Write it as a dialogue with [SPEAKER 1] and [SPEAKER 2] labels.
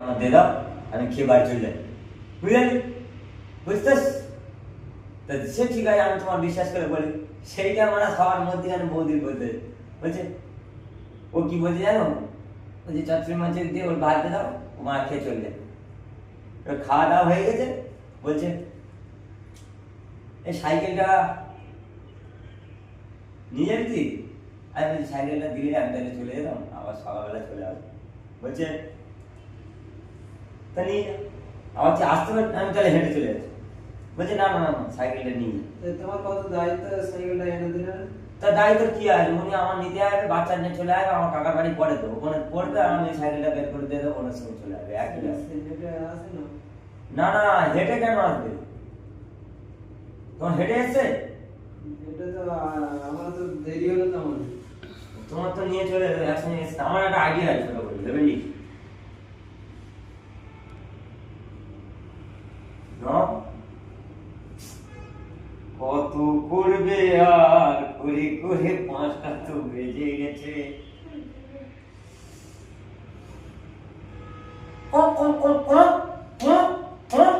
[SPEAKER 1] দে দাও, আমি খেয়ে বাড়ি চলে যাই। বুঝলি? বুঝতেস? তা সে ঠিক আছে, আমি তোমার বিশ্বাস করে বলি। সেইটা মানে সবার মধ্যে বৌদি বলতে বলছে, ও কি বলছে জানো? বলছে চচ্চড়ি মাছের দিয়ে ওর ভাত দিয়ে দাও, ও মা খেয়ে চলে যায়। খাওয়া দাওয়া হয়ে গেছে, বলছে এই সাইকেলটা নিয়ে যাবি তুই? আমি বলছি সাইকেলটা দিলে আমি তাহলে চলে যেতাম, আবার সকালবেলা চলে আসবো। বলছে তা নিয়ে যা। আবার তুই আসতে পারি, আমি তাহলে হেঁটে চলে যাচ্ছি। বলছে না না না না, সাইকেলটা নিয়ে যা।
[SPEAKER 2] তোমার কত দায়িত্ব সাইকেলটা এনে দিলে না?
[SPEAKER 1] তা দায়িত্ব কি আছে, উনি আমার নিতে আসবে, বাচ্চা নিয়ে চলে আসবে, আমার কাকার বাড়ি পড়ে তো ওখানে পড়বে, আর আমি সাইকেলটা বের করে দিয়ে দেবো, ওনার সঙ্গে চলে আসবে। একই আছে।
[SPEAKER 2] হেঁটে আসে না?
[SPEAKER 1] না না, হেঁটে কেন আসবে? তোমার হেঁটে এসছে?
[SPEAKER 2] এটা তো আমার তো দেরি হলো তেমন।
[SPEAKER 1] তোমার তো নিয়ে চলে যাবে একসঙ্গে এসছে। আমার একটা আইডিয়া আছে, ছোট করে বুঝলি? কত করবে আর, করে করে 5টা তো বেজে গেছে। কক কক কক কক কক কক।